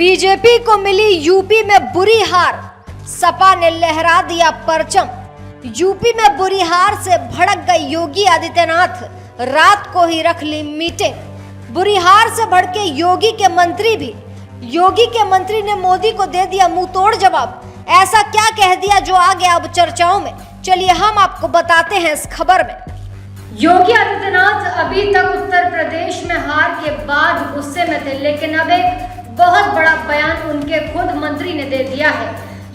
BJP को मिली UP में बुरी हार, सपा ने लहरा दिया परचम। यूपी में बुरी हार से भड़क गए योगी आदित्यनाथ, रात को ही रख ली मीटिंग। बुरी हार से भड़के योगी के मंत्री ने मोदी को दे दिया मुंह तोड़ जवाब। ऐसा क्या कह दिया जो आ गया अब चर्चाओं में, चलिए हम आपको बताते हैं इस खबर में। योगी आदित्यनाथ अभी तक उत्तर प्रदेश में हार के बाद गुस्से में थे, लेकिन अब एक बहुत बड़ा बयान उनके खुद मंत्री ने दे दिया है।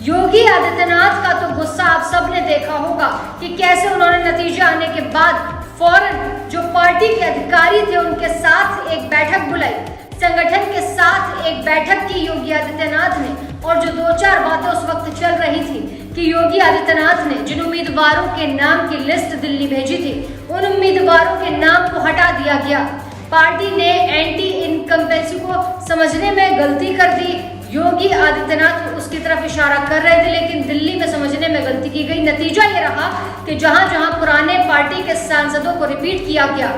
योगी आदित्यनाथ का तो गुस्सा आप सब ने देखा होगा कि कैसे उन्होंने नतीजे आने के बाद फौरन जो पार्टी के अधिकारी थे उनके साथ एक बैठक बुलाई, संगठन के साथ एक बैठक की योगी आदित्यनाथ ने। और जो दो चार बातें उस वक्त चल रही थी कि योगी आदित्यनाथ ने जिन उम्मीदवारों के नाम की लिस्ट दिल्ली भेजी थी, उन उम्मीदवारों के नाम को हटा दिया गया। पार्टी ने एंटी इनकम्बेंसी को समझने में गलती कर दी। योगी आदित्यनाथ उसकी तरफ इशारा कर रहे थे, लेकिन दिल्ली में समझने में गलती की गई। नतीजा ये रहा कि जहां जहां पुराने पार्टी के सांसदों को रिपीट किया गया,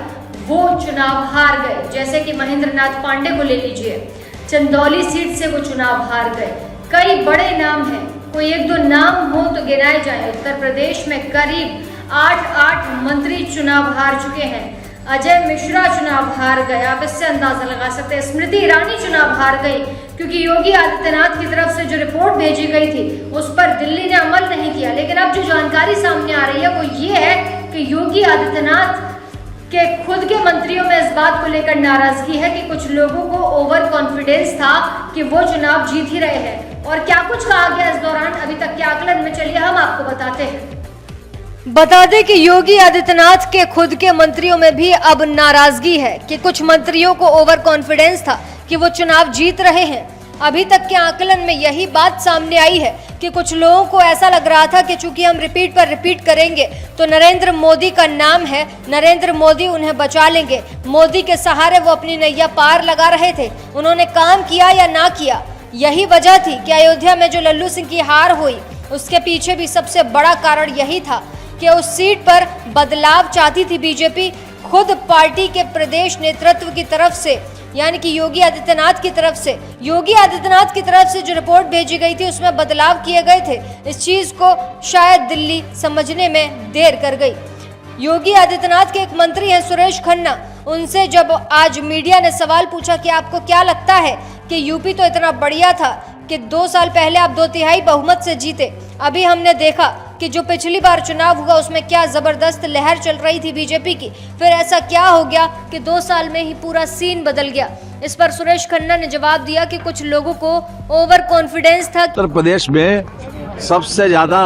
वो चुनाव हार गए। जैसे कि महेंद्र नाथ पांडे को ले लीजिए, चंदौली सीट से वो चुनाव हार गए। कई बड़े नाम हैं, कोई एक दो नाम हो तो गिनाए जाए। उत्तर प्रदेश में करीब 8 मंत्री चुनाव हार चुके हैं। अजय मिश्रा चुनाव हार गए, आप इससे अंदाजा लगा सकते हैं। स्मृति ईरानी चुनाव हार गई क्योंकि योगी आदित्यनाथ की तरफ से जो रिपोर्ट भेजी गई थी उस पर दिल्ली ने अमल नहीं किया। लेकिन अब जो जानकारी सामने आ रही है वो ये है कि योगी आदित्यनाथ के खुद के मंत्रियों में इस बात को लेकर नाराजगी है कि कुछ लोगों को ओवर कॉन्फिडेंस था कि वो चुनाव जीत ही रहे हैं। और क्या कुछ कहा गया इस दौरान अभी तक के आकलन में, चलिए हम आपको बताते हैं। बता दें कि योगी आदित्यनाथ के खुद के मंत्रियों में भी अब नाराजगी है कि कुछ मंत्रियों को ओवर कॉन्फिडेंस था कि वो चुनाव जीत रहे हैं। अभी तक के आकलन में यही बात सामने आई है कि कुछ लोगों को ऐसा लग रहा था कि चूंकि हम रिपीट पर रिपीट करेंगे तो नरेंद्र मोदी का नाम है, नरेंद्र मोदी उन्हें बचा लेंगे। मोदी के सहारे वो अपनी नैया पार लगा रहे थे। उन्होंने काम किया या ना किया, यही वजह थी कि अयोध्या में जो लल्लू सिंह की हार हुई उसके पीछे भी सबसे बड़ा कारण यही था कि उस सीट पर बदलाव चाहती थी बीजेपी। खुद पार्टी के प्रदेश नेतृत्व की तरफ से, यानी कि योगी आदित्यनाथ की तरफ से जो रिपोर्ट भेजी गई थी उसमें बदलाव किए गए थे। इस चीज को शायद दिल्ली समझने में देर कर गई। योगी आदित्यनाथ के एक मंत्री हैं सुरेश खन्ना, उनसे जब आज मीडिया ने सवाल पूछा कि आपको क्या लगता है कि यूपी तो इतना बढ़िया था कि 2 साल पहले आप 2/3 बहुमत से जीते, अभी हमने देखा कि जो पिछली बार चुनाव हुआ उसमें क्या जबरदस्त लहर चल रही थी बीजेपी की, फिर ऐसा क्या हो गया कि 2 साल में ही पूरा सीन बदल गया। इस पर सुरेश खन्ना ने जवाब दिया कि कुछ लोगों को ओवर कॉन्फिडेंस था। उत्तर प्रदेश में सबसे ज्यादा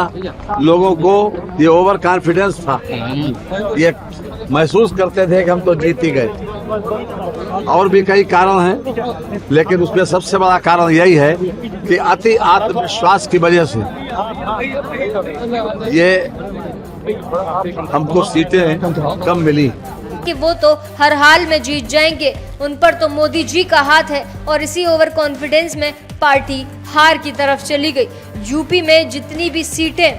लोगों को ये ओवर कॉन्फिडेंस था, ये महसूस करते थे कि हम तो जीत ही गए। और भी कई कारण हैं, लेकिन उसमें सबसे बड़ा कारण यही है कि अति आत्मविश्वास की वजह से ये हमको सीटें कम मिली कि वो तो हर हाल में जीत जाएंगे, उन पर तो मोदी जी का हाथ है। और इसी ओवर कॉन्फिडेंस में पार्टी हार की तरफ चली गई। यूपी में जितनी भी सीटें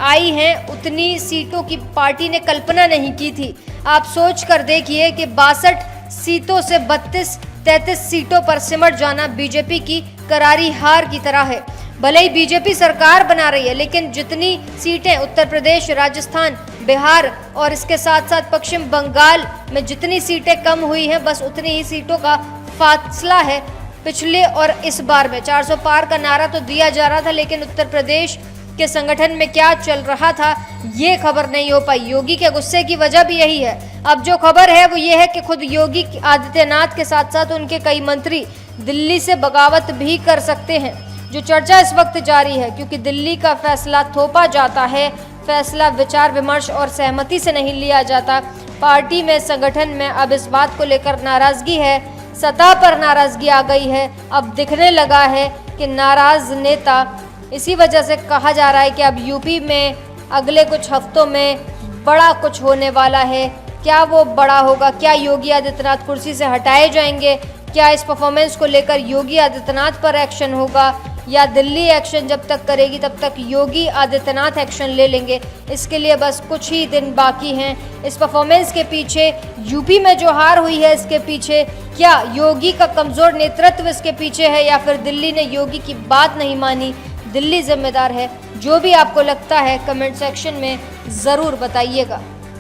आई हैं उतनी सीटों की पार्टी ने कल्पना नहीं की थी। आप सोच कर देखिए कि 62 सीटों से 32-33 सीटों पर सिमट जाना बीजेपी की करारी हार की तरह है। भले ही बीजेपी सरकार बना रही है, लेकिन जितनी सीटें उत्तर प्रदेश, राजस्थान, बिहार और इसके साथ साथ पश्चिम बंगाल में जितनी सीटें कम हुई हैं, बस उतनी ही सीटों का फासला है पिछले और इस बार में। 400 पार का नारा तो दिया जा रहा था, लेकिन उत्तर प्रदेश के संगठन में क्या चल रहा था ये खबर नहीं हो पाई। योगी के गुस्से की वजह भी यही है। अब जो खबर है वो ये है कि खुद योगी आदित्यनाथ के साथ साथ उनके कई मंत्री दिल्ली से बगावत भी कर सकते हैं, जो चर्चा इस वक्त जारी है। क्योंकि दिल्ली का फैसला थोपा जाता है, फैसला विचार विमर्श और सहमति से नहीं लिया जाता। पार्टी में, संगठन में अब इस बात को लेकर नाराजगी है, सतह पर नाराजगी आ गई है। अब दिखने लगा है कि नाराज नेता, इसी वजह से कहा जा रहा है कि अब यूपी में अगले कुछ हफ्तों में बड़ा कुछ होने वाला है। क्या वो बड़ा होगा? क्या योगी आदित्यनाथ कुर्सी से हटाए जाएंगे? क्या इस परफॉर्मेंस को लेकर योगी आदित्यनाथ पर एक्शन होगा? या दिल्ली एक्शन जब तक करेगी तब तक योगी आदित्यनाथ एक्शन ले लेंगे। इसके लिए बस कुछ ही दिन बाकी हैं। इस परफॉर्मेंस के पीछे, यूपी में जो हार हुई है इसके पीछे, क्या योगी का कमज़ोर नेतृत्व इसके पीछे है या फिर दिल्ली ने योगी की बात नहीं मानी, दिल्ली जिम्मेदार है? जो भी आपको लगता है कमेंट सेक्शन में ज़रूर बताइएगा।